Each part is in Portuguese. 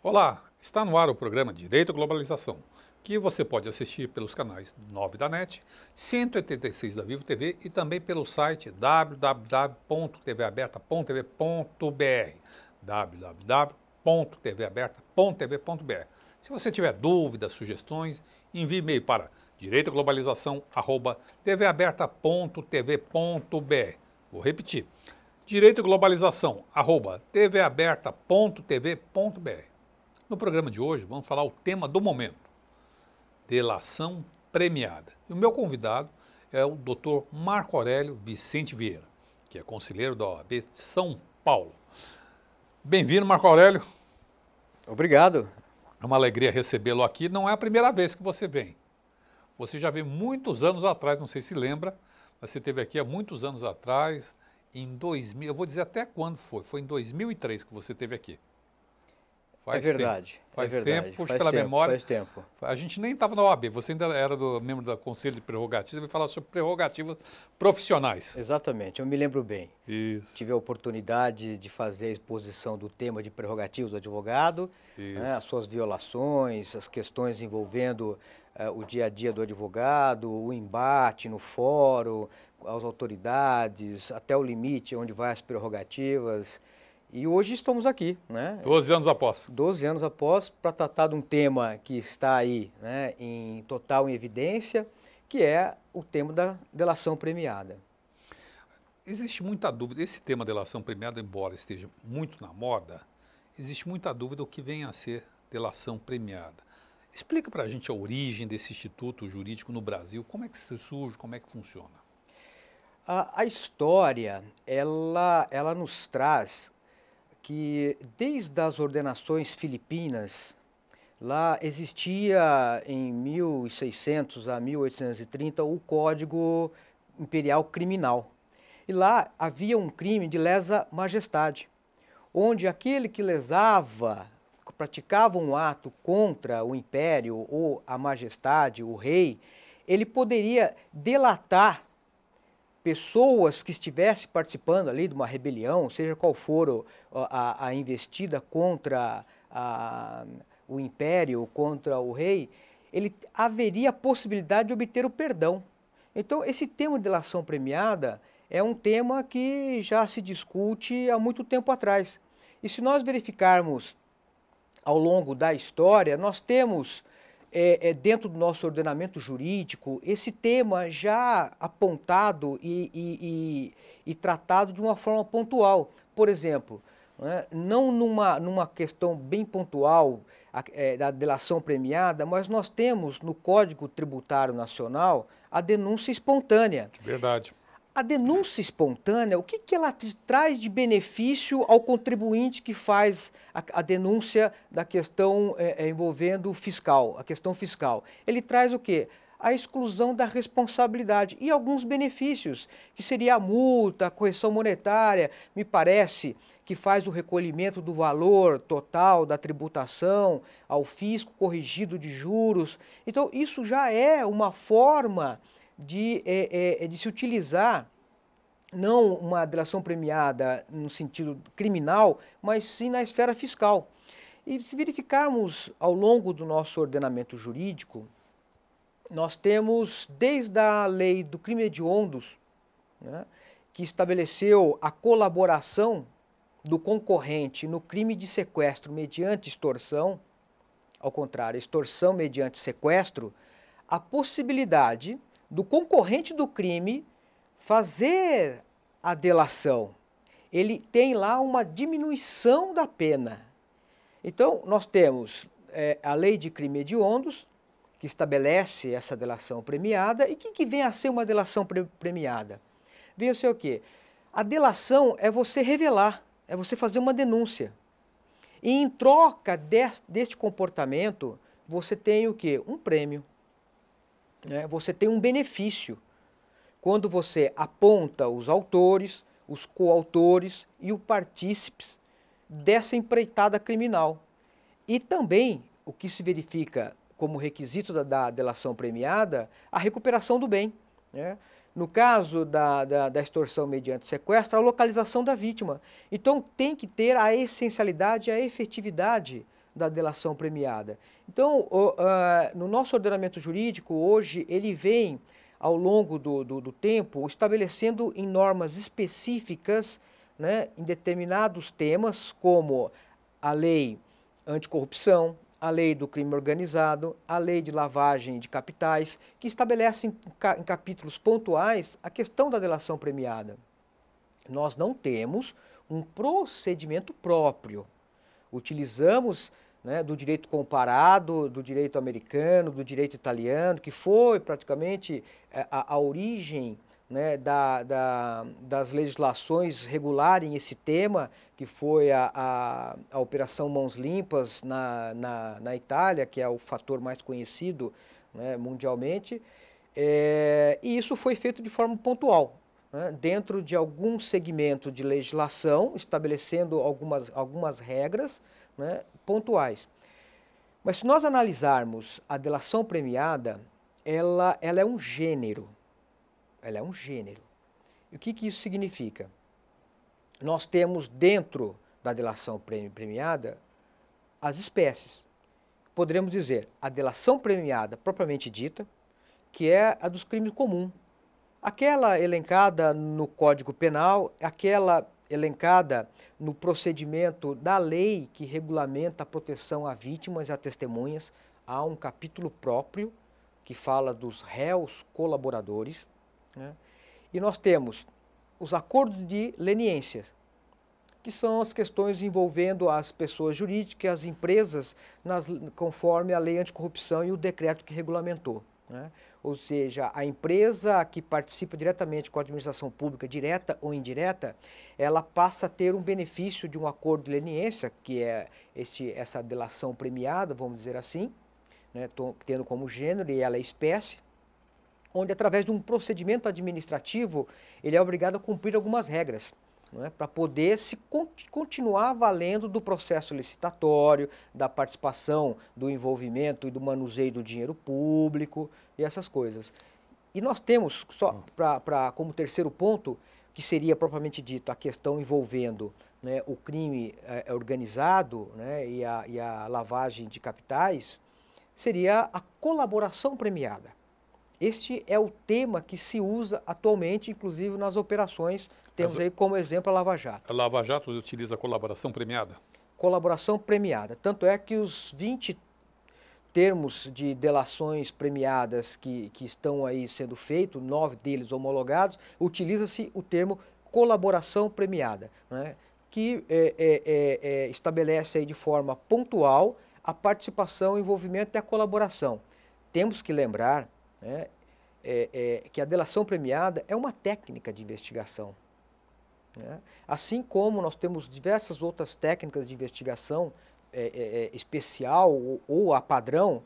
Olá, está no ar o programa Direito e Globalização, que você pode assistir pelos canais 9 da NET, 186 da Vivo TV e também pelo site www.tvaberta.tv.br www.tvaberta.tv.br. Se você tiver dúvidas, sugestões, envie e-mail para direitoglobalização@tvaberta.tv.br. Vou repetir, direitoglobalização@tvaberta.tv.br. No programa de hoje, vamos falar o tema do momento, delação premiada. E o meu convidado é o Dr. Marco Aurélio Vicente Vieira, que é conselheiro da OAB de São Paulo. Bem-vindo, Marco Aurélio. Obrigado. É uma alegria recebê-lo aqui. Não é a primeira vez que você vem. Você já veio muitos anos atrás, não sei se lembra, mas você esteve aqui há muitos anos atrás, em 2000, eu vou dizer até quando foi. Foi em 2003 que você esteve aqui. É verdade. Faz é verdade. tempo, puxa faz pela tempo, memória. Faz tempo. A gente nem estava na OAB, você ainda era membro do Conselho de Prerrogativas, vai falar sobre prerrogativas profissionais. Exatamente, eu me lembro bem. Isso. Tive a oportunidade de fazer a exposição do tema de prerrogativas do advogado, né, as suas violações, as questões envolvendo o dia a dia do advogado, o embate no fórum, as autoridades, até o limite onde vai as prerrogativas. E hoje estamos aqui, né? 12 anos após. 12 anos após, para tratar de um tema que está aí, né, em total evidência, que é o tema da delação premiada. Existe muita dúvida, esse tema delação premiada, embora esteja muito na moda, existe muita dúvida o que vem a ser delação premiada. Explica para a gente a origem desse instituto jurídico no Brasil, como é que surge, como é que funciona? A história, ela nos traz que desde as ordenações filipinas, lá existia em 1600 a 1830 o Código Imperial Criminal. E lá havia um crime de lesa majestade, onde aquele que praticava um ato contra o império ou a majestade, o rei, ele poderia delatar pessoas que estivessem participando ali de uma rebelião, seja qual for a investida contra o império, contra o rei, ele haveria a possibilidade de obter o perdão. Então, esse tema de delação premiada é um tema que já se discute há muito tempo atrás. E se nós verificarmos ao longo da história, nós temos dentro do nosso ordenamento jurídico, esse tema já apontado e tratado de uma forma pontual. Por exemplo, né, não numa questão bem pontual da delação premiada, mas nós temos no Código Tributário Nacional a denúncia espontânea. Verdade. A denúncia espontânea, o que ela traz de benefício ao contribuinte que faz a denúncia da questão envolvendo fiscal, a questão fiscal? Ele traz o quê? A exclusão da responsabilidade e alguns benefícios, que seria a multa, a correção monetária, me parece que faz o recolhimento do valor total da tributação ao fisco corrigido de juros. Então, isso já é uma forma de se utilizar não uma delação premiada no sentido criminal, mas sim na esfera fiscal. E se verificarmos ao longo do nosso ordenamento jurídico, nós temos desde a lei do crime hediondos, né, que estabeleceu a colaboração do concorrente no crime de sequestro mediante extorsão, ao contrário, extorsão mediante sequestro, a possibilidade do concorrente do crime fazer a delação. Ele tem lá uma diminuição da pena. Então, nós temos a lei de crime hediondos, que estabelece essa delação premiada. E o que vem a ser uma delação premiada? Vem a ser o quê? A delação é você revelar, é você fazer uma denúncia. E em troca deste comportamento, você tem o quê? Um prêmio. Você tem um benefício quando você aponta os autores, os coautores e os partícipes dessa empreitada criminal. E também o que se verifica como requisito da delação premiada, a recuperação do bem. Né? No caso da extorsão mediante sequestro, a localização da vítima. Então tem que ter a essencialidade, a efetividade da delação premiada. Então, no nosso ordenamento jurídico, hoje, ele vem, ao longo do tempo, estabelecendo em normas específicas, né, em determinados temas, como a lei anticorrupção, a lei do crime organizado, a lei de lavagem de capitais, que estabelecem em capítulos pontuais a questão da delação premiada. Nós não temos um procedimento próprio. Utilizamos, né, do direito comparado, do direito americano, do direito italiano, que foi praticamente a origem, né, das legislações regularem esse tema, que foi a Operação Mãos Limpas na Itália, que é o fator mais conhecido, né, mundialmente, e isso foi feito de forma pontual, né, dentro de algum segmento de legislação, estabelecendo algumas regras, né, pontuais. Mas se nós analisarmos a delação premiada, ela é um gênero. Ela é um gênero. E o que isso significa? Nós temos dentro da delação premiada as espécies. Poderemos dizer a delação premiada propriamente dita, que é a dos crimes comuns. Aquela elencada no Código Penal, aquela elencada no procedimento da lei que regulamenta a proteção a vítimas e a testemunhas. Há um capítulo próprio que fala dos réus colaboradores, né? E nós temos os acordos de leniência, que são as questões envolvendo as pessoas jurídicas, as empresas, conforme a lei anticorrupção e o decreto que regulamentou, né? Ou seja, a empresa que participa diretamente com a administração pública, direta ou indireta, ela passa a ter um benefício de um acordo de leniência, que é essa delação premiada, vamos dizer assim, né, tendo como gênero, e ela é espécie, onde através de um procedimento administrativo, ele é obrigado a cumprir algumas regras, né, para poder continuar valendo do processo licitatório, da participação, do envolvimento e do manuseio do dinheiro público e essas coisas. E nós temos, só como terceiro ponto, que seria propriamente dito a questão envolvendo, né, o crime organizado, né, e a lavagem de capitais, seria a colaboração premiada. Este é o tema que se usa atualmente, inclusive nas operações. Temos aí como exemplo a Lava Jato. A Lava Jato utiliza a colaboração premiada? Colaboração premiada. Tanto é que os 20 termos de delações premiadas que estão aí sendo feitos, 9 deles homologados, utiliza-se o termo colaboração premiada, né, que estabelece aí de forma pontual a participação, o envolvimento e a colaboração. Temos que lembrar, né, que a delação premiada é uma técnica de investigação, né? Assim como nós temos diversas outras técnicas de investigação especial ou a padrão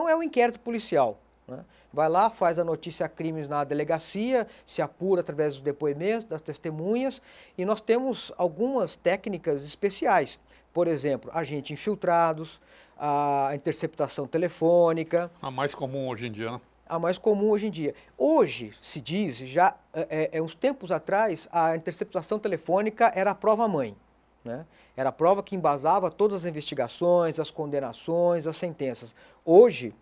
é o inquérito policial, né? Vai lá, faz a notícia a crimes na delegacia, se apura através dos depoimentos, das testemunhas, e nós temos algumas técnicas especiais. Por exemplo, agentes infiltrados, a interceptação telefônica. A mais comum hoje em dia, né? A mais comum hoje em dia. Hoje, se diz, já uns tempos atrás, a interceptação telefônica era a prova-mãe, né? Era a prova que embasava todas as investigações, as condenações, as sentenças. Hoje,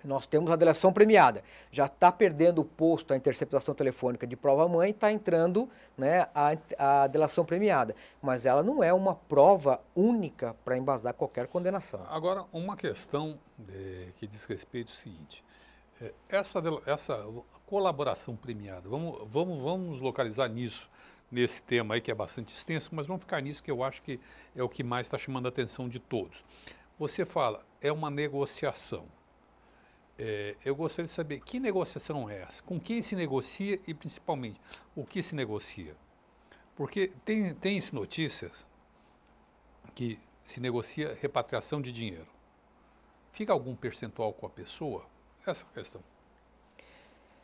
nós temos a delação premiada. Já está perdendo o posto a interceptação telefônica de prova-mãe, está entrando, né, a delação premiada. Mas ela não é uma prova única para embasar qualquer condenação. Agora, uma questão que diz respeito ao seguinte. Essa colaboração premiada, vamos localizar nisso, nesse tema aí que é bastante extenso, mas vamos ficar nisso que eu acho que é o que mais está chamando a atenção de todos. Você fala, é uma negociação. Eu gostaria de saber que negociação é essa, com quem se negocia e principalmente o que se negocia. Porque tem-se notícias que se negocia repatriação de dinheiro. Fica algum percentual com a pessoa? Essa questão.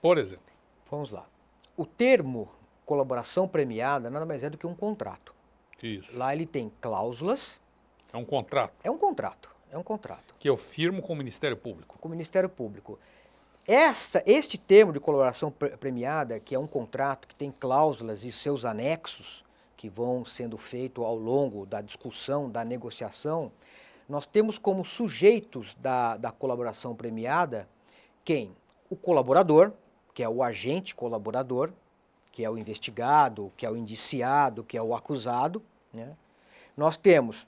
Por exemplo. Vamos lá. O termo colaboração premiada nada mais é do que um contrato. Isso. Lá ele tem cláusulas. É um contrato. É um contrato. É um contrato. Que eu firmo com o Ministério Público. Com o Ministério Público. Este termo de colaboração premiada, que é um contrato que tem cláusulas e seus anexos, que vão sendo feitos ao longo da discussão, da negociação, nós temos como sujeitos da colaboração premiada quem? O colaborador, que é o agente colaborador, que é o investigado, que é o indiciado, que é o acusado, né? Nós temos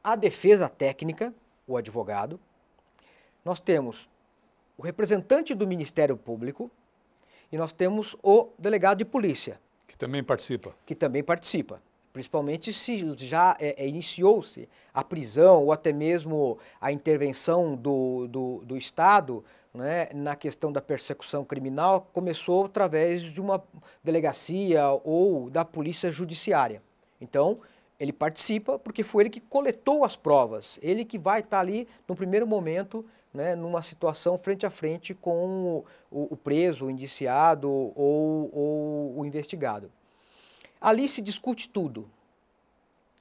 a defesa técnica, o advogado. Nós temos o representante do Ministério Público e nós temos o delegado de polícia. Que também participa. Que também participa. Principalmente se já iniciou-se a prisão ou até mesmo a intervenção do Estado, né, na questão da persecução criminal, começou através de uma delegacia ou da polícia judiciária. Então, ele participa porque foi ele que coletou as provas, ele que vai estar ali no primeiro momento, né, numa situação frente a frente com o preso, o indiciado ou o investigado. Ali se discute tudo.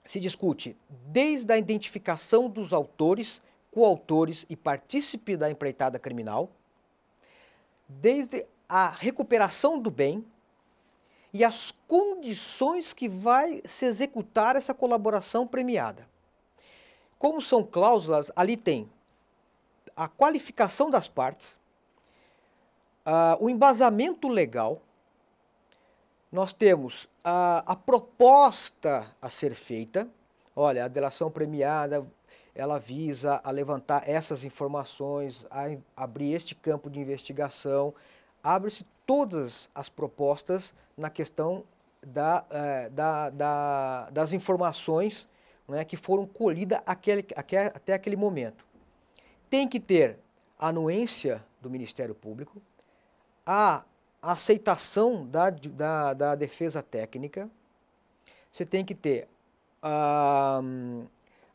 Se discute desde a identificação dos autores, coautores e partícipes da empreitada criminal, desde a recuperação do bem e as condições que vai se executar essa colaboração premiada. Como são cláusulas, ali tem a qualificação das partes, o embasamento legal, nós temos a proposta a ser feita. Olha, a delação premiada, ela visa a levantar essas informações, a abrir este campo de investigação. Abre-se todas as propostas na questão das informações, né, que foram colhidas até aquele momento. Tem que ter a anuência do Ministério Público, a aceitação da defesa técnica, você tem que ter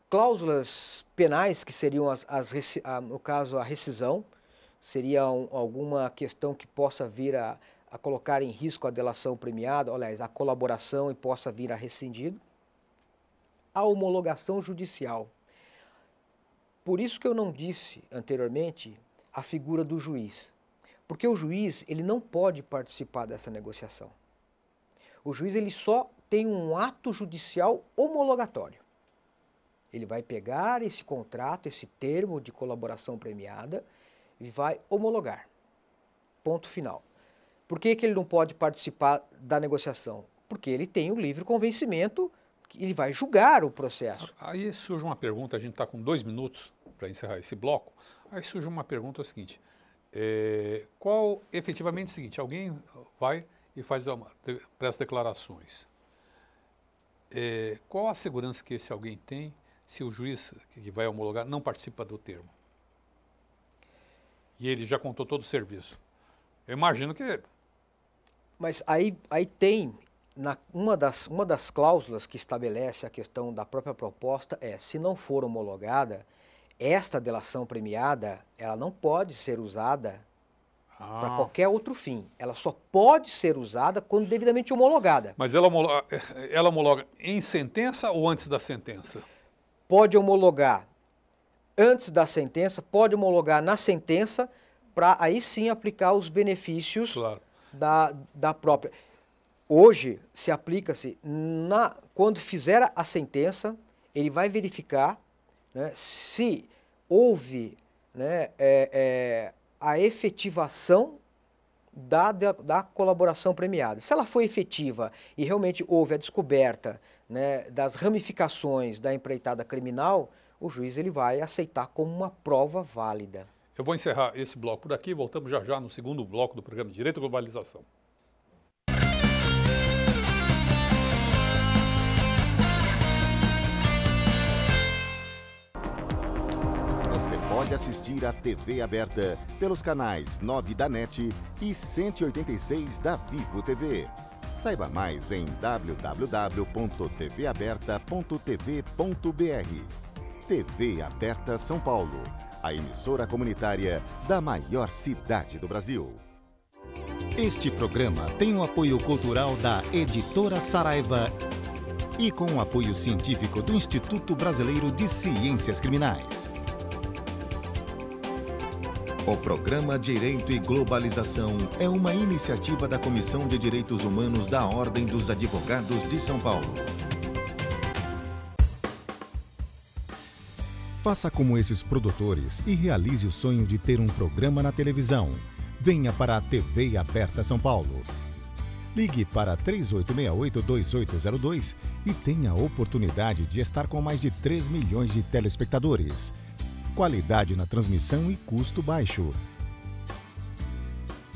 cláusulas penais, que seriam, no caso, a rescisão, seria alguma questão que possa vir a colocar em risco a delação premiada, aliás, a colaboração e possa vir a rescindir. A homologação judicial. Por isso que eu não disse anteriormente a figura do juiz. Porque o juiz, ele não pode participar dessa negociação. O juiz, ele só tem um ato judicial homologatório. Ele vai pegar esse contrato, esse termo de colaboração premiada e vai homologar. Ponto final. Por que ele não pode participar da negociação? Porque ele tem o livre convencimento que ele vai julgar o processo. Aí surge uma pergunta, a gente está com 2 minutos para encerrar esse bloco, aí surge uma pergunta seguinte, efetivamente é o seguinte, alguém vai e presta declarações. Qual a segurança que esse alguém tem se o juiz que vai homologar não participa do termo? E ele já contou todo o serviço. Eu imagino que... Mas aí tem, uma das cláusulas que estabelece a questão da própria proposta se não for homologada, esta delação premiada, ela não pode ser usada para qualquer outro fim. Ela só pode ser usada quando devidamente homologada. Mas ela homologa em sentença ou antes da sentença? Pode homologar antes da sentença, pode homologar na sentença, para aí sim aplicar os benefícios, claro, da própria. Hoje se aplica-se, quando fizer a sentença, ele vai verificar, né, se houve, né, a efetivação da colaboração premiada. Se ela foi efetiva e realmente houve a descoberta, né, das ramificações da empreitada criminal, o juiz ele vai aceitar como uma prova válida. Eu vou encerrar esse bloco por aqui, voltamos já já no segundo bloco do programa Direito e Globalização. Você pode assistir a TV aberta pelos canais 9 da NET e 186 da Vivo TV. Saiba mais em www.tvaberta.tv.br. TV Aberta São Paulo, a emissora comunitária da maior cidade do Brasil. Este programa tem o apoio cultural da Editora Saraiva e com o apoio científico do Instituto Brasileiro de Ciências Criminais. O programa Direito e Globalização é uma iniciativa da Comissão de Direitos Humanos da Ordem dos Advogados de São Paulo. Faça como esses produtores e realize o sonho de ter um programa na televisão. Venha para a TV Aberta São Paulo. Ligue para 3868-2802 e tenha a oportunidade de estar com mais de 3 milhões de telespectadores. Qualidade na transmissão e custo baixo.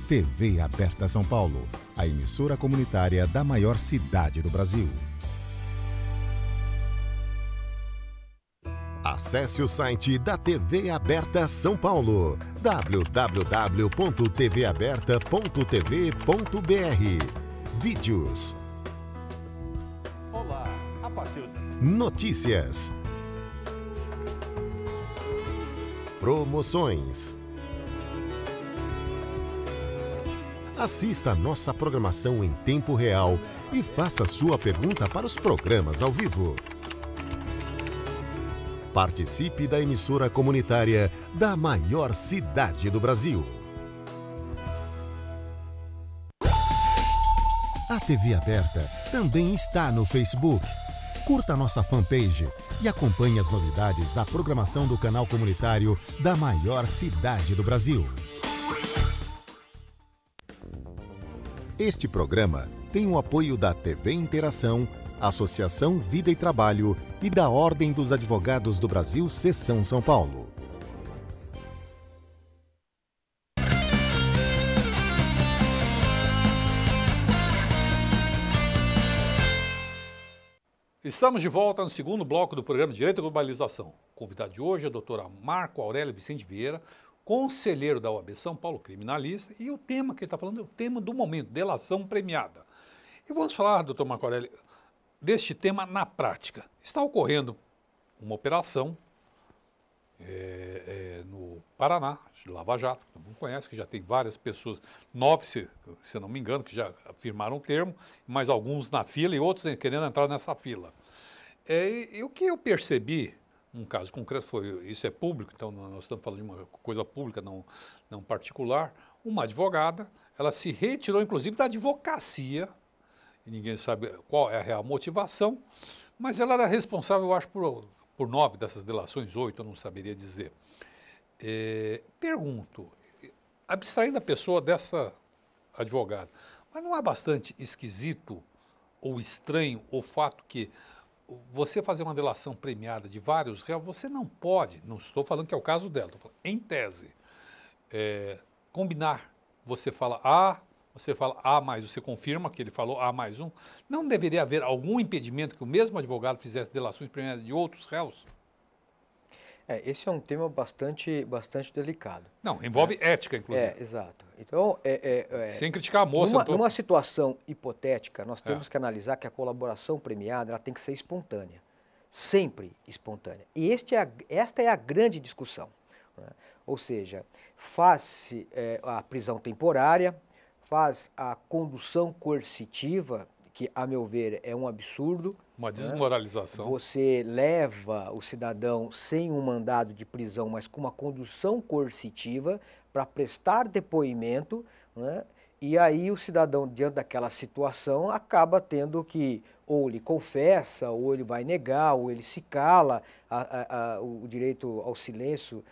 TV Aberta São Paulo, a emissora comunitária da maior cidade do Brasil. Acesse o site da TV Aberta São Paulo, www.tvaberta.tv.br. Vídeos. Olá, a partir de... Notícias. Promoções. Assista a nossa programação em tempo real e faça sua pergunta para os programas ao vivo. Participe da emissora comunitária da maior cidade do Brasil. A TV Aberta também está no Facebook. Curta nossa fanpage e acompanhe as novidades da programação do canal comunitário da maior cidade do Brasil. Este programa tem o apoio da TV Interação, Associação Vida e Trabalho e da Ordem dos Advogados do Brasil, Seção São Paulo. Estamos de volta no segundo bloco do programa Direito e Globalização. O convidado de hoje é a doutora Marco Aurélio Vicente Vieira, conselheiro da OAB São Paulo, criminalista, e o tema que ele está falando é o tema do momento, delação premiada. E vamos falar, doutor Marco Aurélio, deste tema na prática. Está ocorrendo uma operação no Paraná, de Lava Jato, que todo mundo conhece, que já tem várias pessoas, 9, se não me engano, que já firmaram o termo, mais alguns na fila e outros querendo entrar nessa fila. E o que eu percebi, um caso concreto, isso é público, então nós estamos falando de uma coisa pública, não particular, uma advogada, ela se retirou inclusive da advocacia, e ninguém sabe qual é a real motivação, mas ela era responsável, eu acho, por 9 dessas delações, 8, eu não saberia dizer. Pergunto, abstraindo a pessoa dessa advogada, mas não é bastante esquisito ou estranho o fato que você fazer uma delação premiada de vários réus, você não pode, não estou falando que é o caso dela, estou falando, em tese, combinar, você fala A, mas você confirma que ele falou A mais um, não deveria haver algum impedimento que o mesmo advogado fizesse delações premiadas de outros réus? Esse é um tema bastante delicado. Não, envolve ética, inclusive. Exato. Então, sem criticar a moça. Numa situação hipotética, nós temos que analisar que a colaboração premiada ela tem que ser espontânea. Sempre espontânea. E esta é a grande discussão. Né? Ou seja, faz-se a prisão temporária, faz a condução coercitiva, que, a meu ver, é um absurdo. Uma desmoralização. Você leva o cidadão sem um mandado de prisão, mas com uma condução coercitiva para prestar depoimento, né? E aí o cidadão, diante daquela situação, acaba tendo que, ou ele confessa, ou ele vai negar, ou ele se cala, o direito ao silêncio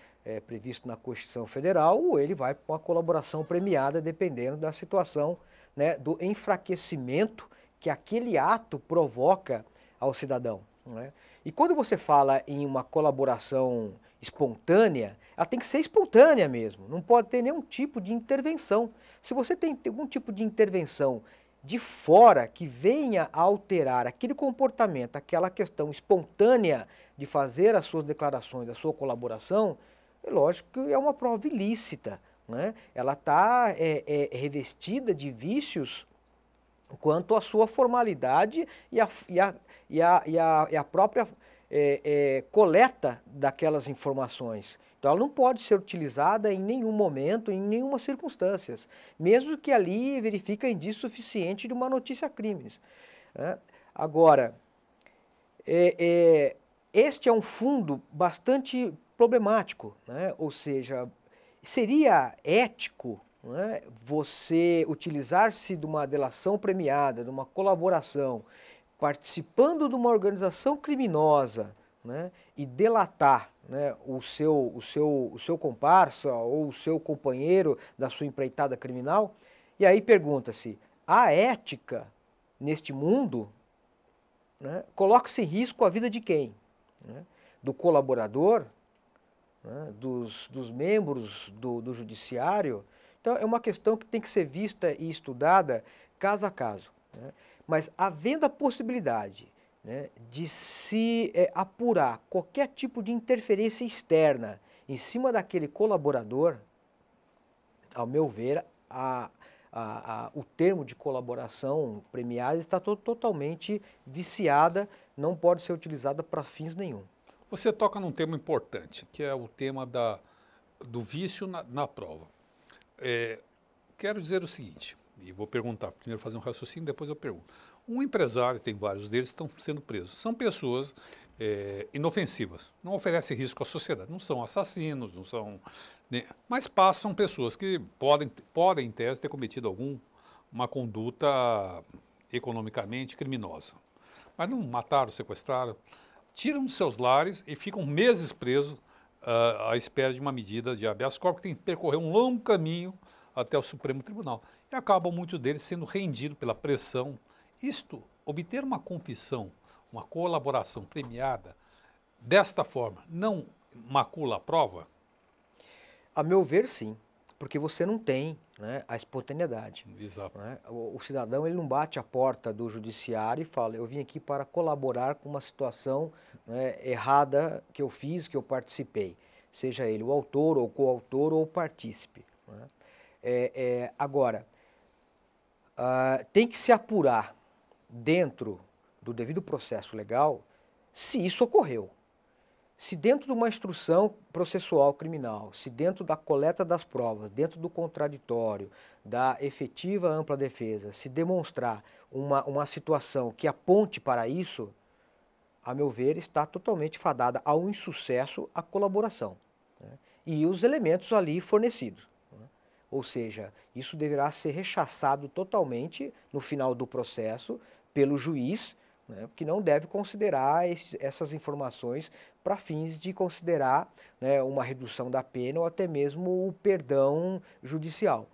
previsto na Constituição Federal, ou ele vai para uma colaboração premiada, dependendo da situação, né, do enfraquecimento que aquele ato provoca ao cidadão. Né? E quando você fala em uma colaboração espontânea, ela tem que ser espontânea mesmo, não pode ter nenhum tipo de intervenção. Se você tem algum tipo de intervenção de fora que venha a alterar aquele comportamento, aquela questão espontânea de fazer as suas declarações, a sua colaboração, é lógico que é uma prova ilícita. Né? Ela está revestida de vícios quanto à sua formalidade e a própria coleta daquelas informações. Então ela não pode ser utilizada em nenhum momento, em nenhuma circunstância, mesmo que ali verifique indício suficiente de uma notícia crimes. Né? Agora, este é um fundo bastante problemático, né? Ou seja, seria ético, né, você utilizar-se de uma delação premiada, de uma colaboração, participando de uma organização criminosa, né, e delatar, né, o seu comparsa ou o seu companheiro da sua empreitada criminal, e aí pergunta-se, a ética neste mundo, né, coloca-se em risco a vida de quem? Né? Do colaborador, né, dos membros do judiciário. Então é uma questão que tem que ser vista e estudada caso a caso, né? Mas havendo a possibilidade, né, de se apurar qualquer tipo de interferência externa em cima daquele colaborador, ao meu ver, o termo de colaboração premiada está totalmente viciada, não pode ser utilizada para fins nenhum. Você toca num tema importante, que é o tema do vício na prova. Quero dizer o seguinte, e vou perguntar, primeiro fazer um raciocínio, depois eu pergunto. Um empresário, tem vários deles, estão sendo presos. São pessoas inofensivas, não oferecem risco à sociedade, não são assassinos, não são... mas passam pessoas que podem, em tese, ter cometido uma conduta economicamente criminosa. Mas não mataram, sequestraram, tiram dos seus lares e ficam meses presos à espera de uma medida de habeas corpus, que tem que percorrer um longo caminho até o Supremo Tribunal. E acabam muitos deles sendo rendidos pela pressão. Obter uma confissão, uma colaboração premiada, desta forma, não macula a prova? A meu ver, sim, porque você não tem, né, a espontaneidade. Exato. Né? O cidadão, ele não bate a porta do judiciário e fala, eu vim aqui para colaborar com uma situação, né, errada que eu fiz, que eu participei, seja ele o autor ou coautor ou partícipe. Né? Agora, tem que se apurar dentro do devido processo legal se isso ocorreu. Se dentro de uma instrução processual criminal, se dentro da coleta das provas, dentro do contraditório, da efetiva ampla defesa, se demonstrar uma situação que aponte para isso, a meu ver, está totalmente fadada ao insucesso a colaboração, né? E os elementos ali fornecidos. Né? Ou seja, isso deverá ser rechaçado totalmente no final do processo pelo juiz, né, que não deve considerar essas informações para fins de considerar, né, uma redução da pena ou até mesmo o perdão judicial.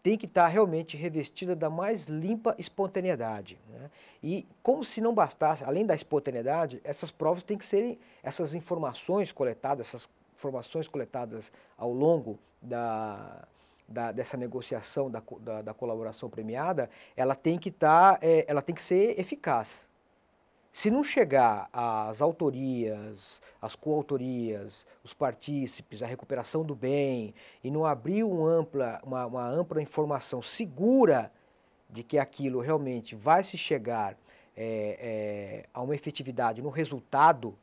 Tem que estar realmente revestida da mais limpa espontaneidade. Né? E como se não bastasse, além da espontaneidade, essas provas têm que serem, essas informações coletadas ao longo dessa negociação da colaboração premiada, ela tem que ser eficaz. Se não chegar às autorias, às coautorias, os partícipes, a recuperação do bem, e não abrir uma ampla informação segura de que aquilo realmente vai se chegar a uma efetividade no resultado,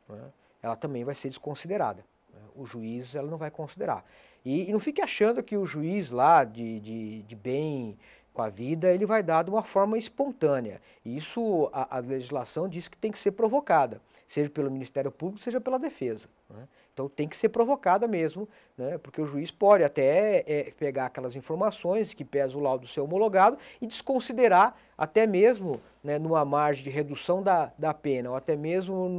né, ela também vai ser desconsiderada. Né? O juiz ela não vai considerar. E não fique achando que o juiz lá de bem com a vida, ele vai dar de uma forma espontânea. Isso, a legislação diz que tem que ser provocada, seja pelo Ministério Público, seja pela defesa. Né? Então tem que ser provocada mesmo, né? Porque o juiz pode até pegar aquelas informações que pesa o laudo do seu homologado e desconsiderar até mesmo, né, numa margem de redução da pena, ou até mesmo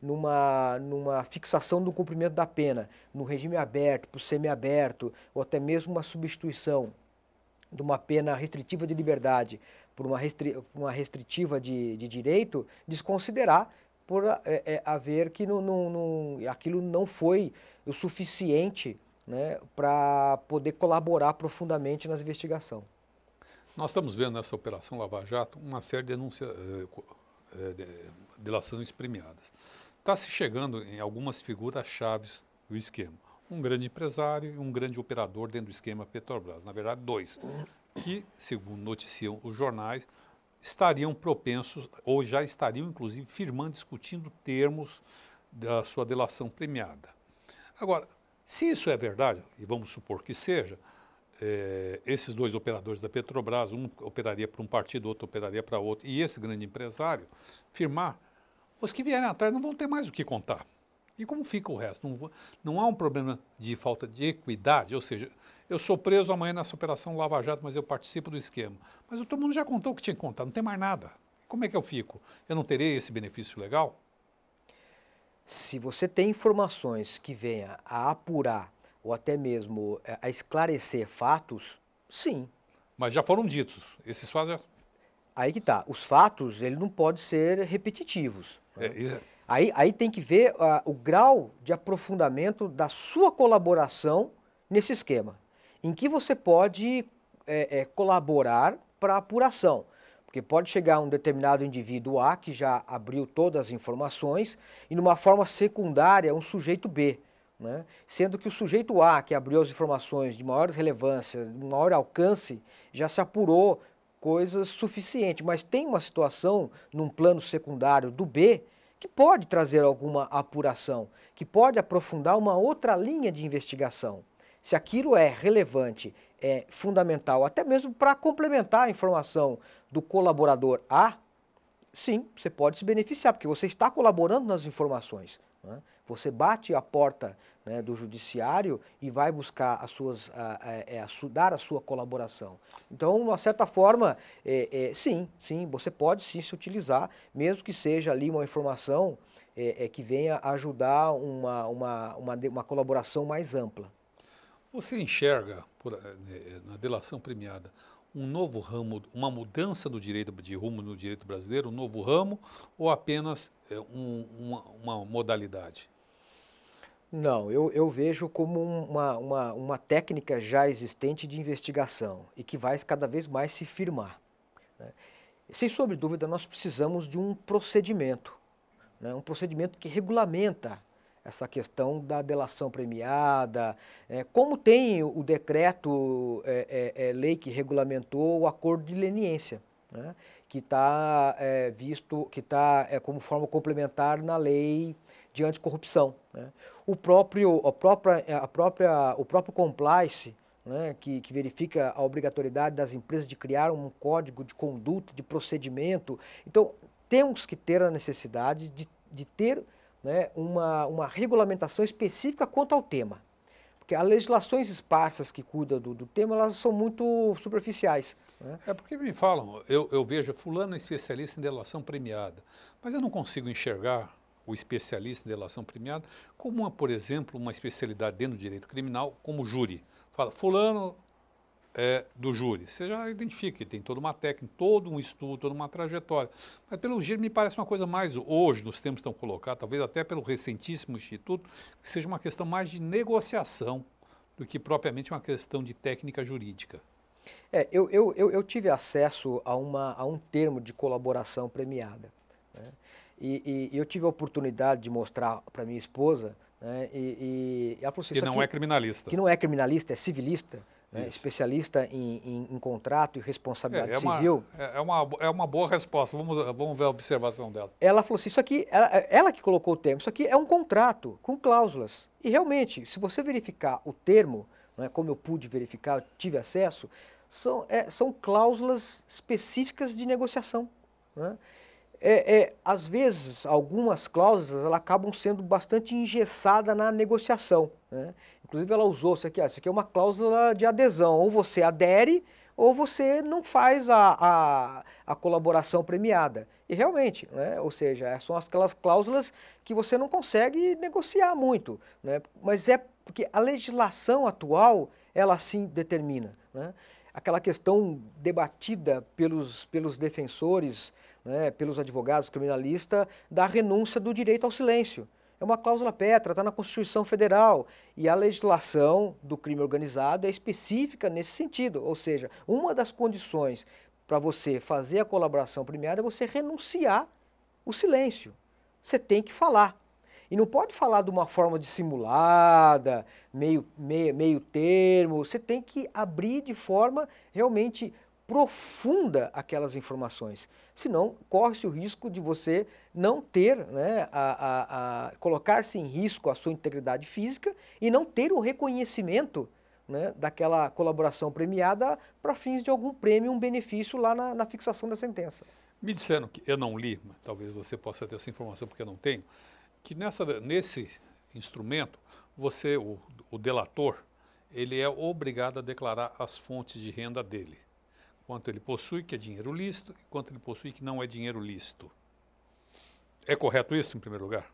numa fixação do cumprimento da pena, no regime aberto, para o semiaberto, ou até mesmo uma substituição de uma pena restritiva de liberdade por uma restritiva de direito, desconsiderar por haver que aquilo não foi o suficiente, né, para poder colaborar profundamente nas investigações. Nós estamos vendo nessa Operação Lava Jato uma série de delações premiadas. Está se chegando em algumas figuras chaves do esquema. Um grande empresário e um grande operador dentro do esquema Petrobras. Na verdade, dois, que, segundo noticiam os jornais, estariam propensos, ou já estariam, inclusive, firmando, discutindo termos da sua delação premiada. Agora, se isso é verdade, e vamos supor que seja, esses dois operadores da Petrobras, um operaria para um partido, outro operaria para outro, e esse grande empresário firmar, os que vierem atrás não vão ter mais o que contar. E como fica o resto? Não há um problema de falta de equidade, ou seja, eu sou preso amanhã nessa Operação Lava Jato, mas eu participo do esquema. Mas todo mundo já contou o que tinha que contar, não tem mais nada. Como é que eu fico? Eu não terei esse benefício legal? Se você tem informações que venha a apurar ou até mesmo a esclarecer fatos, sim. Mas já foram ditos. Esses fatos já... Aí que tá. Os fatos, ele não pode ser repetitivos. Né? É, Aí tem que ver o grau de aprofundamento da sua colaboração nesse esquema. Em que você pode colaborar para a apuração. Porque pode chegar um determinado indivíduo A que já abriu todas as informações e numa forma secundária um sujeito B. Né? Sendo que o sujeito A, que abriu as informações de maior relevância, de maior alcance, já se apurou coisas suficientes. Mas tem uma situação num plano secundário do B que pode trazer alguma apuração, que pode aprofundar uma outra linha de investigação. Se aquilo é relevante, é fundamental, até mesmo para complementar a informação do colaborador A, sim, você pode se beneficiar, porque você está colaborando nas informações. Né? Você bate a porta, né, do judiciário e vai buscar dar a sua colaboração. Então, de uma certa forma, sim, você pode sim se utilizar, mesmo que seja ali uma informação que venha ajudar uma colaboração mais ampla. Você enxerga, na delação premiada, um novo ramo, uma mudança do direito de rumo no direito brasileiro, um novo ramo, ou apenas uma modalidade? Não, eu vejo como uma técnica já existente de investigação e que vai cada vez mais se firmar. Né? Sem sombra de dúvida, nós precisamos de um procedimento, né? Um procedimento que regulamenta essa questão da delação premiada, como tem o decreto, lei que regulamentou o acordo de leniência, né? Que está que está como forma complementar na lei de anticorrupção. Né? O próprio compliance, né, que verifica a obrigatoriedade das empresas de criar um código de conduta, de procedimento. Então, temos que ter a necessidade de ter, né, uma regulamentação específica quanto ao tema. Porque as legislações esparsas que cuidam do tema, elas são muito superficiais. Né? É porque me falam, eu vejo, fulano é especialista em delação premiada, mas eu não consigo enxergar o especialista em delação premiada como, por exemplo, uma especialidade dentro do direito criminal, como júri. Fala, fulano é do júri. Você já identifica que tem toda uma técnica, todo um estudo, toda uma trajetória. Mas pelo jeito me parece uma coisa mais, hoje, nos tempos que estão colocados, talvez até pelo recentíssimo Instituto, que seja uma questão mais de negociação do que propriamente uma questão de técnica jurídica. Eu tive acesso a um termo de colaboração premiada. Né? E eu tive a oportunidade de mostrar para minha esposa, né, e ela falou assim, que não é criminalista. Que não é criminalista, é civilista, né, especialista em contrato e responsabilidade civil. É uma boa resposta, vamos ver a observação dela. Ela falou assim, isso aqui, ela que colocou o termo, isso aqui é um contrato com cláusulas. E realmente, se você verificar o termo, né, como eu pude verificar, eu tive acesso, são cláusulas específicas de negociação. Né? Às vezes, algumas cláusulas elas acabam sendo bastante engessadas na negociação. Né? Inclusive, ela usou isso aqui é uma cláusula de adesão. Ou você adere, ou você não faz a colaboração premiada. E realmente, né? Ou seja, são aquelas cláusulas que você não consegue negociar muito. Né? Mas é porque a legislação atual, ela assim determina. Né? Aquela questão debatida pelos defensores, né, pelos advogados criminalistas, da renúncia do direito ao silêncio. É uma cláusula pétrea, está na Constituição Federal, e a legislação do crime organizado é específica nesse sentido, ou seja, uma das condições para você fazer a colaboração premiada é você renunciar o silêncio. Você tem que falar. E não pode falar de uma forma dissimulada, meio termo, você tem que abrir de forma realmente profunda aquelas informações. Senão, corre-se o risco de você não ter, né, colocar-se em risco a sua integridade física e não ter o reconhecimento, né, daquela colaboração premiada para fins de algum prêmio, um benefício lá na fixação da sentença. Me disseram, que eu não li, mas talvez você possa ter essa informação porque eu não tenho, que nesse instrumento, o delator, ele é obrigado a declarar as fontes de renda dele. Quanto ele possui, que é dinheiro lícito, e quanto ele possui, que não é dinheiro lícito. É correto isso, em primeiro lugar?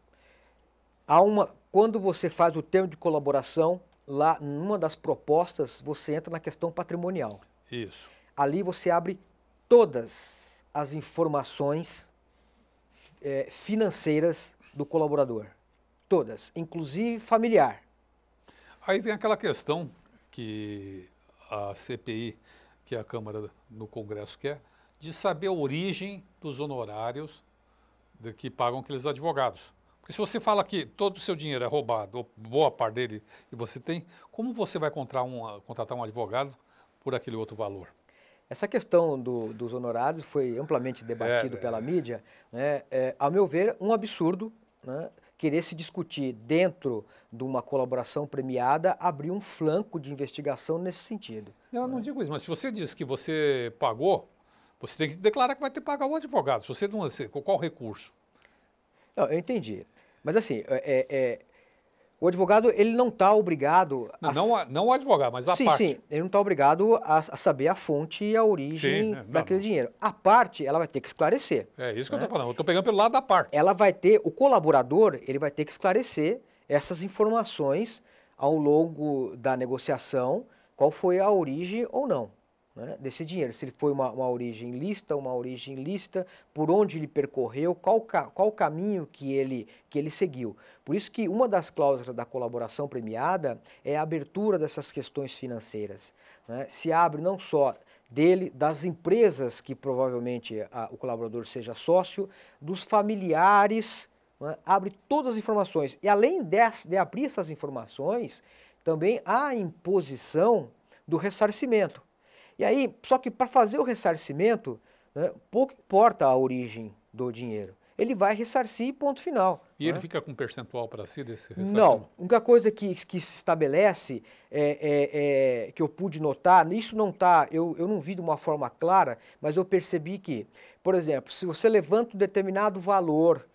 Quando você faz o termo de colaboração, lá numa das propostas, você entra na questão patrimonial. Isso. Ali você abre todas as informações financeiras do colaborador. Todas, inclusive familiar. Aí vem aquela questão que a CPI, que a Câmara no Congresso quer, de saber a origem dos honorários que pagam aqueles advogados. Porque se você fala que todo o seu dinheiro é roubado, ou boa parte dele, e você tem, como você vai contratar um advogado por aquele outro valor? Essa questão dos honorários foi amplamente debatido pela mídia, né? Ao meu ver, um absurdo, né? Querer se discutir dentro de uma colaboração premiada, abrir um flanco de investigação nesse sentido. Eu não digo isso, mas se você diz que você pagou, você tem que declarar que vai ter que pagar o advogado. Se você não, qual recurso? Não, eu entendi. Mas assim, o advogado ele não está obrigado... Não o advogado, mas a parte. Sim, ele não está obrigado a saber a fonte e a origem daquele dinheiro. A parte, ela vai ter que esclarecer. É isso que eu estou falando, eu estou pegando pelo lado da parte. Ela vai ter, o colaborador, ele vai ter que esclarecer essas informações ao longo da negociação, qual foi a origem ou não, né, desse dinheiro. Se ele foi uma origem lícita, uma origem ilícita, por onde ele percorreu, qual o caminho que ele seguiu. Por isso que uma das cláusulas da colaboração premiada é a abertura dessas questões financeiras, né? Se abre não só das empresas que provavelmente o colaborador seja sócio, dos familiares, né? Abre todas as informações. E além de abrir essas informações, também há a imposição do ressarcimento. E aí, só que para fazer o ressarcimento, né, pouco importa a origem do dinheiro. Ele vai ressarcir, ponto final. E ele fica com um percentual para si desse ressarcimento? Não. A única coisa que se estabelece, que eu pude notar, isso não está, eu não vi de uma forma clara, mas eu percebi que, por exemplo, se você levanta um determinado valor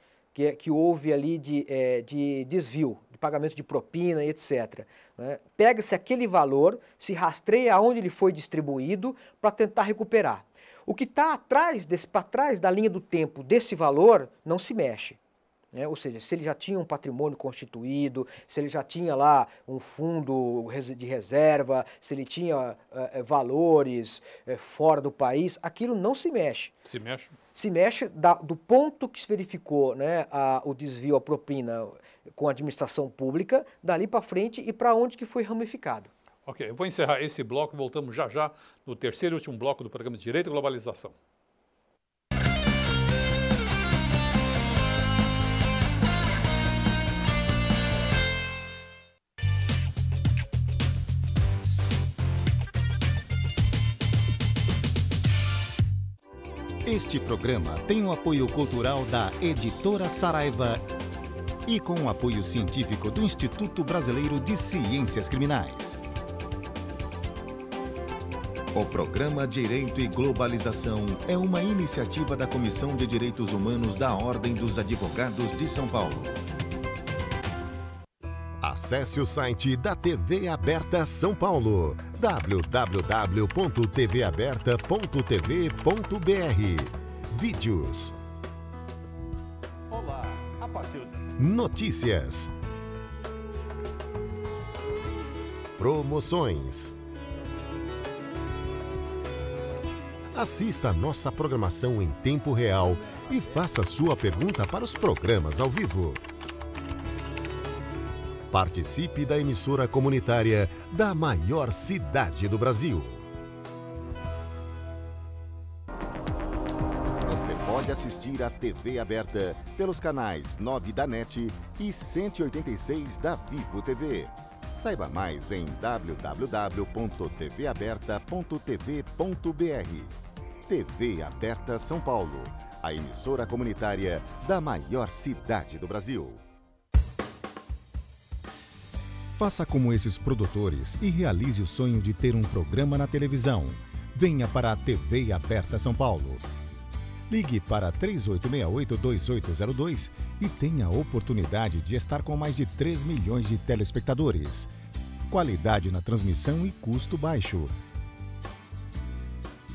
que houve ali de desvio, de pagamento de propina e etc., né, pega-se aquele valor, se rastreia aonde ele foi distribuído para tentar recuperar. O que está para trás da linha do tempo desse valor não se mexe. Né? Ou seja, se ele já tinha um patrimônio constituído, se ele já tinha lá um fundo de reserva, se ele tinha valores fora do país, aquilo não se mexe. Se mexe? Se mexe do ponto que se verificou, né, o desvio, a propina com a administração pública, dali para frente e para onde que foi ramificado. Ok, eu vou encerrar esse bloco e voltamos já no terceiro e último bloco do programa Direito e Globalização. Este programa tem o apoio cultural da Editora Saraiva e com o apoio científico do Instituto Brasileiro de Ciências Criminais. O programa Direito e Globalização é uma iniciativa da Comissão de Direitos Humanos da Ordem dos Advogados de São Paulo. Acesse o site da TV Aberta São Paulo, www.tvaberta.tv.br. Vídeos. Olá, a partir de... Notícias. Promoções. Assista a nossa programação em tempo real e faça sua pergunta para os programas ao vivo. Participe da emissora comunitária da maior cidade do Brasil. Você pode assistir a TV Aberta pelos canais 9 da NET e 186 da Vivo TV. Saiba mais em www.tvaberta.tv.br. TV Aberta São Paulo, a emissora comunitária da maior cidade do Brasil. Faça como esses produtores e realize o sonho de ter um programa na televisão. Venha para a TV Aberta São Paulo. Ligue para 3868-2802 e tenha a oportunidade de estar com mais de 3 milhões de telespectadores. Qualidade na transmissão e custo baixo.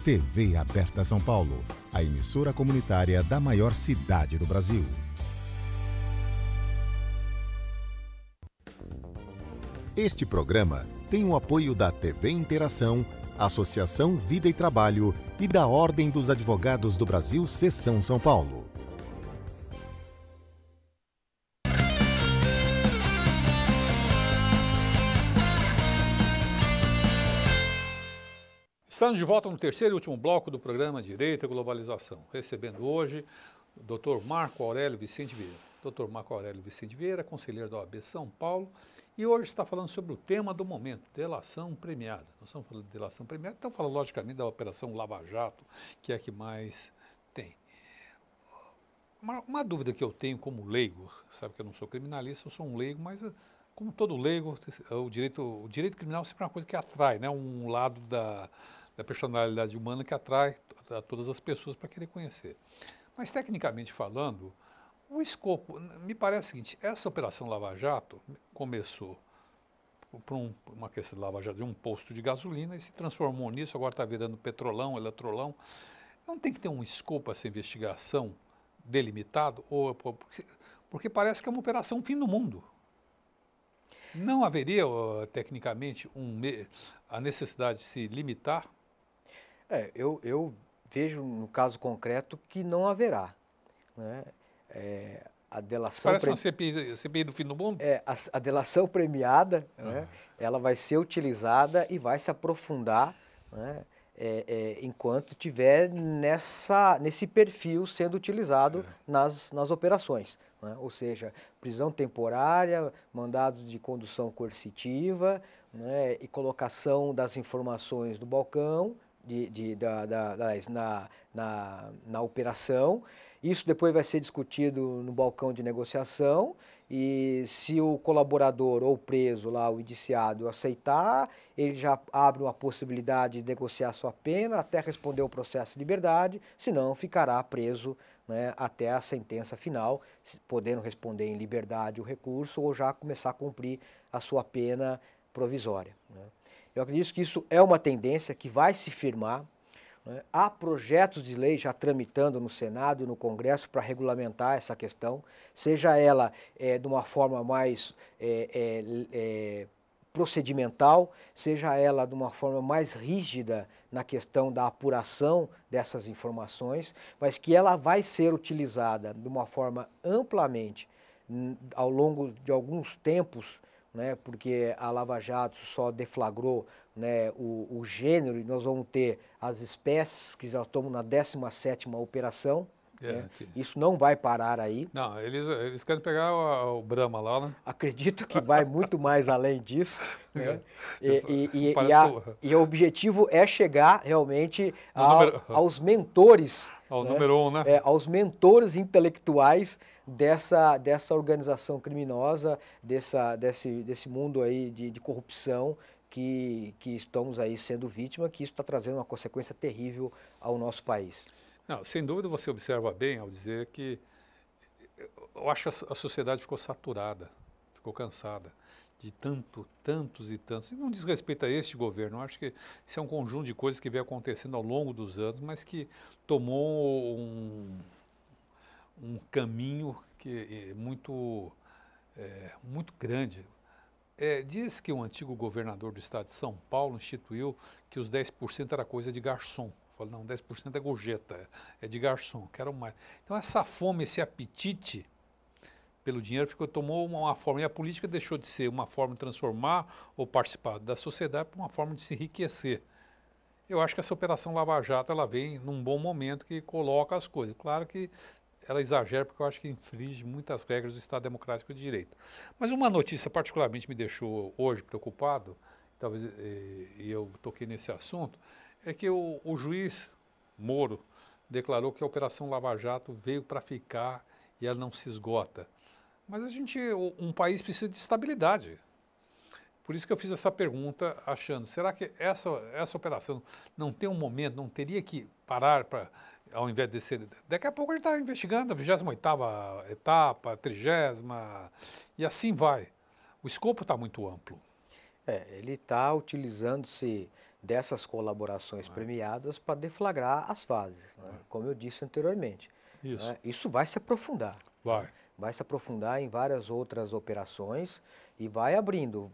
TV Aberta São Paulo, a emissora comunitária da maior cidade do Brasil. Este programa tem o apoio da TV Interação, Associação Vida e Trabalho e da Ordem dos Advogados do Brasil, Seção São Paulo. Estamos de volta no terceiro e último bloco do programa Direito e Globalização, recebendo hoje o Dr. Marco Aurélio Vicente Vieira. Dr. Marco Aurélio Vicente Vieira, conselheiro da OAB São Paulo, e hoje está falando sobre o tema do momento, delação premiada. Nós estamos falando de delação premiada, estamos falando logicamente da Operação Lava Jato, que é a que mais tem. Uma dúvida que eu tenho como leigo, sabe que eu não sou criminalista, eu sou um leigo, mas como todo leigo, o direito criminal sempre é uma coisa que atrai, né? Um lado da personalidade humana que atrai a todas as pessoas para querer conhecer. Mas, tecnicamente falando, o escopo, me parece o seguinte, essa Operação Lava Jato começou por uma questão de Lava Jato de um posto de gasolina e se transformou nisso, agora está virando petrolão, eletrolão. Não tem que ter um escopo essa investigação delimitado? Porque parece que é uma operação fim do mundo. Não haveria, tecnicamente, a necessidade de se limitar? Eu vejo, no caso concreto, que não haverá. Né? A delação Parece uma CPI do fim do mundo? A delação premiada, né? Ela vai ser utilizada e vai se aprofundar, né? Enquanto tiver nesse perfil sendo utilizado nas operações. Né? Ou seja, prisão temporária, mandados de condução coercitiva, né? E colocação das informações do balcão, na operação. Isso depois vai ser discutido no balcão de negociação e se o colaborador ou preso lá, o indiciado, aceitar, ele já abre uma possibilidade de negociar sua pena até responder o processo de liberdade, senão ficará preso, né, até a sentença final, podendo responder em liberdade o recurso ou já começar a cumprir a sua pena provisória. Né? Eu acredito que isso é uma tendência que vai se firmar. Né? Há projetos de lei já tramitando no Senado e no Congresso para regulamentar essa questão, seja ela de uma forma mais procedimental, seja ela de uma forma mais rígida na questão da apuração dessas informações, mas que ela vai ser utilizada de uma forma amplamente ao longo de alguns tempos, né, porque a Lava Jato só deflagrou, né, o gênero, e nós vamos ter as espécies que já estamos na 17ª operação. Né? Isso não vai parar aí. Não, eles querem pegar o Brahma lá, né? Acredito que vai muito mais além disso. Né? E o objetivo é chegar realmente aos mentores. Ao né? número 1, né? Aos mentores intelectuais dessa organização criminosa, desse mundo aí de corrupção que estamos aí sendo vítima, que isso está trazendo uma consequência terrível ao nosso país. Não, sem dúvida você observa bem ao dizer que eu acho que a sociedade ficou saturada, ficou cansada de tantos e tantos. E não diz respeito a este governo, eu acho que isso é um conjunto de coisas que vem acontecendo ao longo dos anos, mas que tomou um caminho que é muito grande. Diz que um antigo governador do estado de São Paulo instituiu que os 10% era coisa de garçom. Falei, não, 10% é gorjeta, é de garçom, quero mais. Então essa fome, esse apetite pelo dinheiro tomou uma forma, e a política deixou de ser uma forma de transformar ou participar da sociedade para uma forma de se enriquecer. Eu acho que essa Operação Lava Jato, ela vem num bom momento que coloca as coisas. Claro que ela exagera porque eu acho que infringe muitas regras do Estado Democrático de Direito. Mas uma notícia particularmente me deixou hoje preocupado, talvez e eu toquei nesse assunto, é que o juiz Moro declarou que a Operação Lava Jato veio para ficar e ela não se esgota. Mas um país precisa de estabilidade. Por isso que eu fiz essa pergunta achando, será que essa operação não tem um momento, não teria que parar para, ao invés de ser... Daqui a pouco ele está investigando a 28ª etapa, 30ª, e assim vai. O escopo está muito amplo. Ele está utilizando-se dessas colaborações premiadas para deflagrar as fases, né? Como eu disse anteriormente. Isso. Isso vai se aprofundar. Vai se aprofundar em várias outras operações e vai abrindo.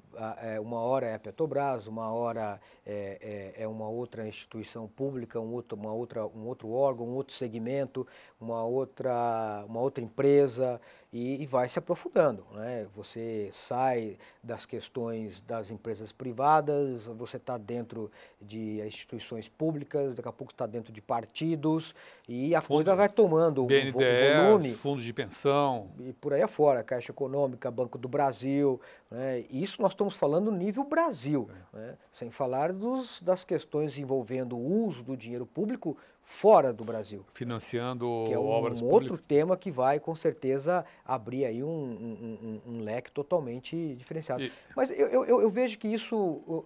Uma hora é a Petrobras, uma hora é uma outra instituição pública, um outro órgão, um outro segmento, uma outra empresa, e vai se aprofundando, né? Você sai das questões das empresas privadas, você está dentro de instituições públicas, daqui a pouco está dentro de partidos, e a coisa vai tomando BNDES, volume. fundos de pensão. E por aí afora, Caixa Econômica, Banco do Brasil, né? Isso nós estamos falando nível Brasil, né? Sem falar das questões envolvendo o uso do dinheiro público fora do Brasil. Financiando que é obras outro públicas. tema que vai, com certeza, abrir aí um leque totalmente diferenciado. Mas eu vejo que isso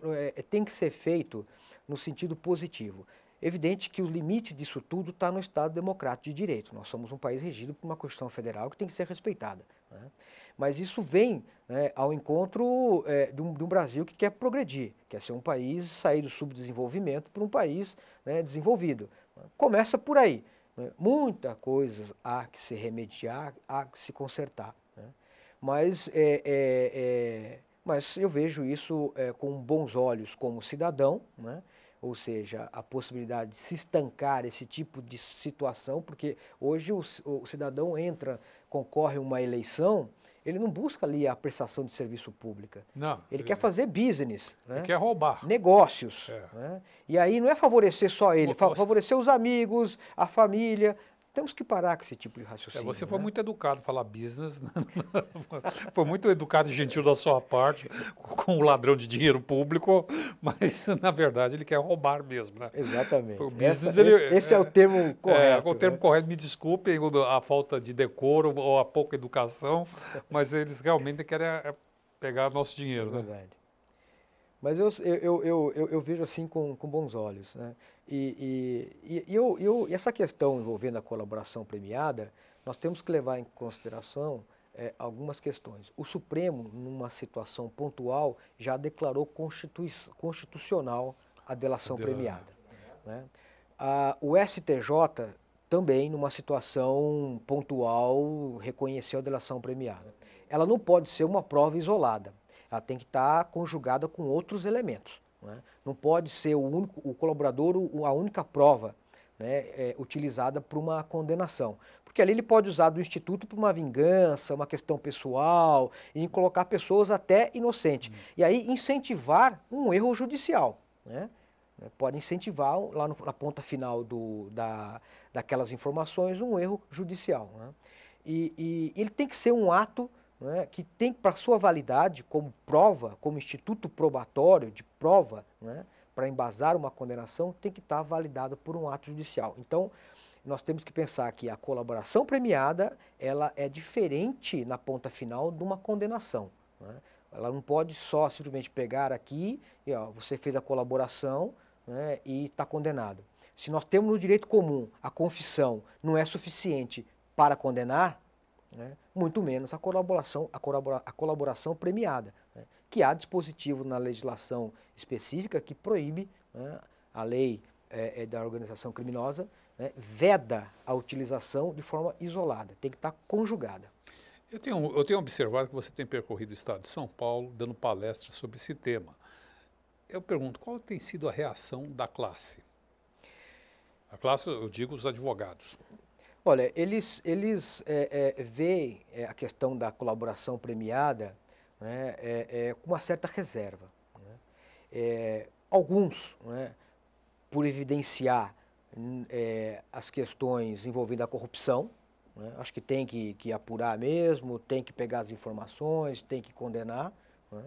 tem que ser feito no sentido positivo. Evidente que o limite disso tudo está no Estado Democrático de Direito. Nós somos um país regido por uma Constituição Federal que tem que ser respeitada, né? Mas isso vem, né, ao encontro de um Brasil que quer progredir, quer ser um país, sair do subdesenvolvimento para um país, né, desenvolvido. Começa por aí, né? Muita coisa há que se remediar, há que se consertar, né? Mas eu vejo isso com bons olhos como cidadão, né? Ou seja, a possibilidade de se estancar esse tipo de situação, porque hoje o cidadão concorre a uma eleição, ele não busca ali a prestação de serviço pública. Não. Ele quer fazer business, né? Ele quer roubar. Negócios. Né? E aí não é favorecer só ele, favorecer os amigos, a família. Temos que parar com esse tipo de raciocínio. Você foi muito educado falar business, foi muito educado e gentil da sua parte com o ladrão de dinheiro público, mas na verdade ele quer roubar mesmo, né? Exatamente. O business, esse é o termo correto. O termo correto, me desculpem a falta de decoro ou a pouca educação, mas eles realmente querem pegar nosso dinheiro, né? Verdade. Mas eu vejo assim com bons olhos, né? E essa questão envolvendo a colaboração premiada, nós temos que levar em consideração algumas questões. O Supremo, numa situação pontual, já declarou constitucional a delação premiada, né? O STJ também, numa situação pontual, reconheceu a delação premiada. Ela não pode ser uma prova isolada. Ela tem que estar conjugada com outros elementos, né? Não pode ser o colaborador a única prova, né, utilizada para uma condenação. Porque ali ele pode usar do Instituto para uma vingança, uma questão pessoal, e colocar pessoas até inocentes. E aí incentivar um erro judicial, né? Pode incentivar, lá na ponta final daquelas informações, um erro judicial, né? E ele tem que ser um ato, né, que tem para sua validade como prova, como instituto probatório de prova, né, para embasar uma condenação, tem que estar validado por um ato judicial. Então, nós temos que pensar que a colaboração premiada, ela é diferente na ponta final de uma condenação, né? Ela não pode só simplesmente pegar aqui e você fez a colaboração, né, e está condenado. Se nós temos no direito comum a confissão não é suficiente para condenar, né, muito menos a colaboração premiada, né, que há dispositivo na legislação específica que proíbe, né, a lei da organização criminosa, né, veda a utilização de forma isolada, tem que estar conjugada. Eu tenho observado que você tem percorrido o estado de São Paulo, dando palestras sobre esse tema. Eu pergunto, qual tem sido a reação da classe? A classe, eu digo, os advogados. Olha, eles veem a questão da colaboração premiada, né, com uma certa reserva, né? Alguns, né, por evidenciar as questões envolvendo a corrupção, né, acho que tem que apurar mesmo, tem que pegar as informações, tem que condenar, né?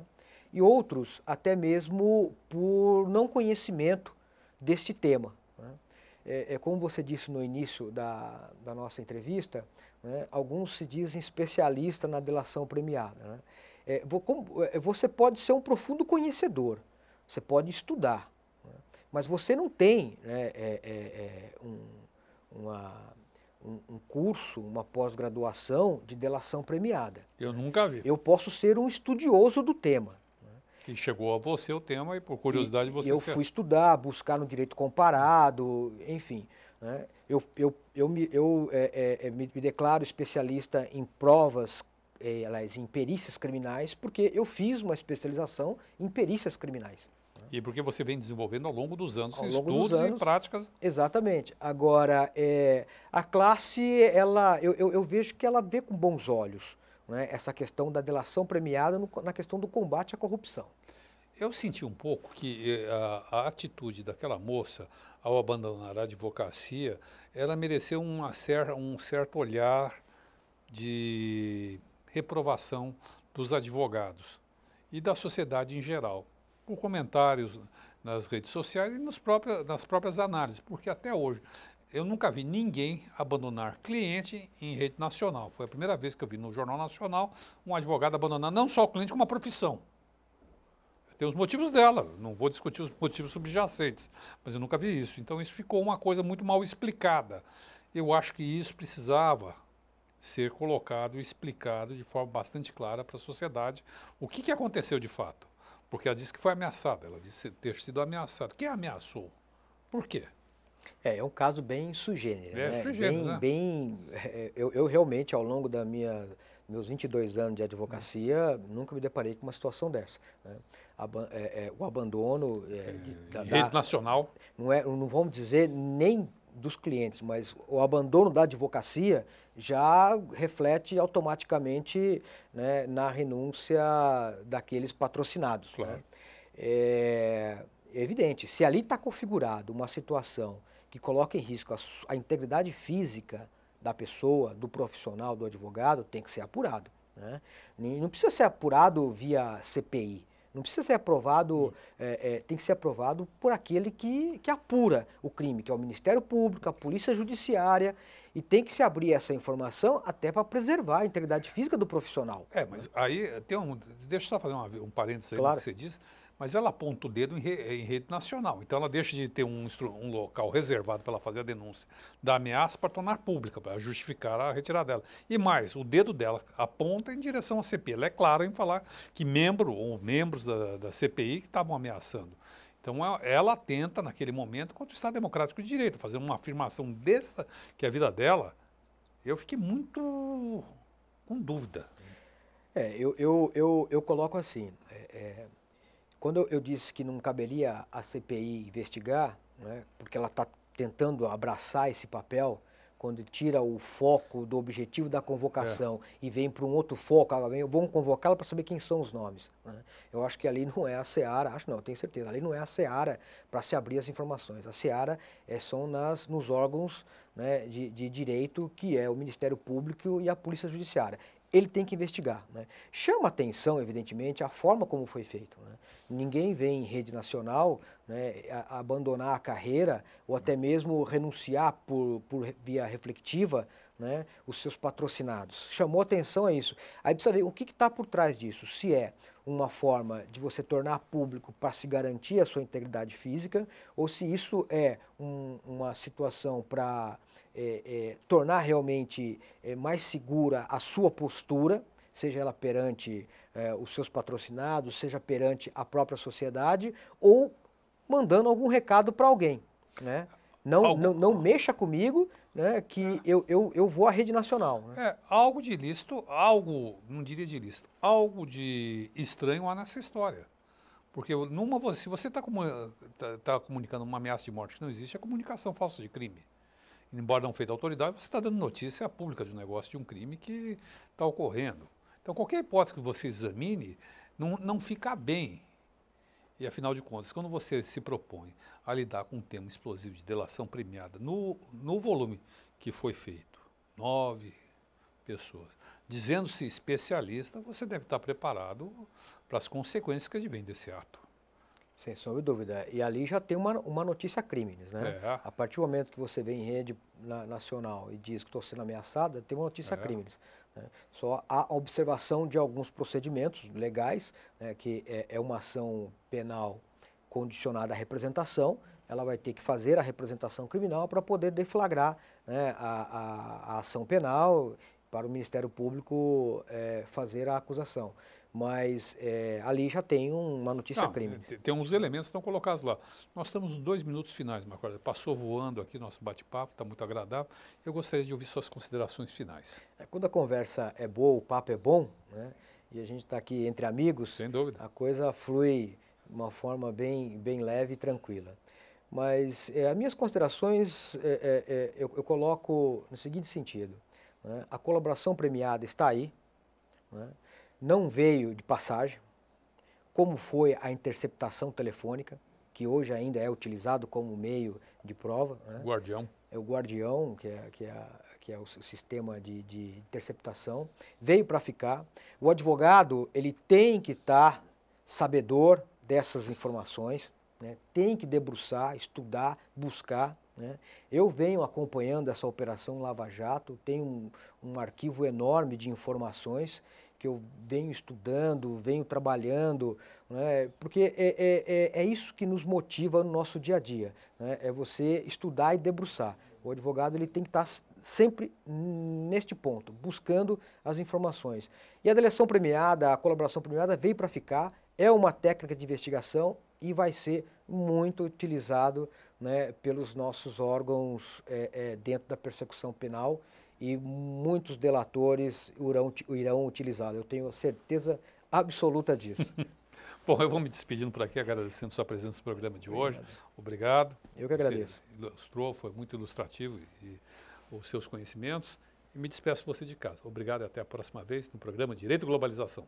E outros até mesmo por não conhecimento deste tema, né? Como você disse no início da nossa entrevista, né, alguns se dizem especialistas na delação premiada, né? Você pode ser um profundo conhecedor, você pode estudar, né, mas você não tem, né, um curso, uma pós-graduação de delação premiada. Eu nunca vi. Eu posso ser um estudioso do tema. Que chegou a você o tema e por curiosidade você... Eu fui estudar, buscar no direito comparado, enfim, né? Eu me declaro especialista em provas aliás, em perícias criminais, porque eu fiz uma especialização em perícias criminais. E porque você vem desenvolvendo ao longo dos anos Ao longo dos estudos anos, e práticas. Exatamente. Agora, a classe, eu vejo que ela vê com bons olhos, né, essa questão da delação premiada na questão do combate à corrupção. Eu senti um pouco que a atitude daquela moça ao abandonar a advocacia, ela mereceu um certo olhar de reprovação dos advogados e da sociedade em geral, por comentários nas redes sociais e nas próprias análises, porque até hoje eu nunca vi ninguém abandonar cliente em rede nacional. Foi a primeira vez que eu vi no Jornal Nacional um advogado abandonar não só o cliente, como a profissão. Tem os motivos dela, não vou discutir os motivos subjacentes, mas eu nunca vi isso. Então isso ficou uma coisa muito mal explicada. Eu acho que isso precisava ser colocado e explicado de forma bastante clara para a sociedade o que aconteceu de fato. Porque ela disse que foi ameaçada, ela disse ter sido ameaçada. Quem ameaçou? Por quê? É um caso bem sui generis, né? Sui generis, Eu realmente, ao longo meus 22 anos de advocacia, nunca me deparei com uma situação dessa, né? O abandono rede nacional. Não vamos dizer nem dos clientes, mas o abandono da advocacia já reflete automaticamente, né, na renúncia daqueles patrocinados. Claro. Né? É evidente, se ali está configurado uma situação que coloca em risco a integridade física da pessoa, do profissional, do advogado, tem que ser apurado. Né? Não precisa ser apurado via CPI. Não precisa ser aprovado, tem que ser aprovado por aquele que apura o crime, que é o Ministério Público, a Polícia Judiciária, e tem que se abrir essa informação até para preservar a integridade física do profissional. Mas aí deixa eu só fazer um parênteses aí, claro, no que você disse, mas ela aponta o dedo em rede nacional, então ela deixa de ter um local reservado para ela fazer a denúncia da ameaça para tornar pública, para justificar a retirada dela. E mais, o dedo dela aponta em direção à CPI, ela é clara em falar que membros da CPI que estavam ameaçando. Então ela atenta naquele momento contra o Estado Democrático de Direito, fazer uma afirmação dessa, que é a vida dela, eu fiquei muito com dúvida. Eu coloco assim, quando eu disse que não caberia a CPI investigar, né, porque ela está tentando abraçar esse papel, quando tira o foco do objetivo da convocação e vem para um outro foco, vamos convocá-la para saber quem são os nomes. Né? Eu acho que ali não é a seara, tenho certeza, ali não é a seara para se abrir as informações. A seara são nos órgãos, né, de direito, que é o Ministério Público e a Polícia Judiciária. Ele tem que investigar. Né? Chama atenção, evidentemente, a forma como foi feito. Né? Ninguém vem em rede nacional, né, abandonar a carreira ou até mesmo renunciar por via reflexiva, né, os seus patrocinados. Chamou atenção a isso. Aí precisa ver o que está por trás disso. Se é uma forma de você tornar público para se garantir a sua integridade física ou se isso é uma situação para tornar realmente mais segura a sua postura, seja ela perante os seus patrocinados, seja perante a própria sociedade, ou mandando algum recado para alguém. Né? Não mexa comigo, né, que eu vou à rede nacional. Né? Algo de ilícito, não diria de ilícito, algo de estranho há nessa história. Porque se você está comunicando uma ameaça de morte que não existe, é comunicação falsa de crime. Embora não feita a autoridade, você está dando notícia pública de um negócio, de um crime que está ocorrendo. Então, qualquer hipótese que você examine, não fica bem. E, afinal de contas, quando você se propõe a lidar com um tema explosivo de delação premiada, no volume que foi feito, 9 pessoas, dizendo-se especialista, você deve estar preparado para as consequências que advêm desse ato. Sem sombra de dúvida. E ali já tem uma notícia crimes, né? A partir do momento que você vem em rede nacional e diz que estou sendo ameaçada, tem uma notícia crimes. Né? Só a observação de alguns procedimentos legais, né, que é uma ação penal condicionada à representação, ela vai ter que fazer a representação criminal para poder deflagrar, né, a ação penal para o Ministério Público fazer a acusação. Mas ali já tem uma notícia Não, crime. tem uns elementos que estão colocados lá. Nós estamos nos 2 minutos finais, Marco Aurélio. Passou voando aqui nosso bate-papo, está muito agradável. Eu gostaria de ouvir suas considerações finais. Quando a conversa é boa, o papo é bom, né? E a gente está aqui entre amigos, Sem dúvida. a coisa flui de uma forma bem leve e tranquila. Mas as minhas considerações eu coloco no seguinte sentido, né? A colaboração premiada está aí, né? Não veio de passagem, como foi a interceptação telefônica, que hoje ainda é utilizado como meio de prova, né? Guardião. É o Guardião, que é o sistema de interceptação, veio para ficar. O advogado ele tem que estar sabedor dessas informações, né? Tem que debruçar, estudar, buscar, né? Eu venho acompanhando essa operação Lava Jato, tenho um arquivo enorme de informações que eu venho estudando, venho trabalhando, né? Porque é isso que nos motiva no nosso dia a dia, né? É você estudar e debruçar. O advogado ele tem que estar sempre neste ponto, buscando as informações. E a delação premiada, a colaboração premiada veio para ficar, é uma técnica de investigação e vai ser muito utilizado, né, pelos nossos órgãos dentro da persecução penal, e muitos delatores irão utilizá-lo. Eu tenho certeza absoluta disso. Bom, eu vou me despedindo por aqui, agradecendo sua presença no programa de hoje. Obrigado. Eu que agradeço. Você ilustrou, foi muito ilustrativo e os seus conhecimentos. E me despeço você de casa. Obrigado e até a próxima vez no programa Direito e Globalização.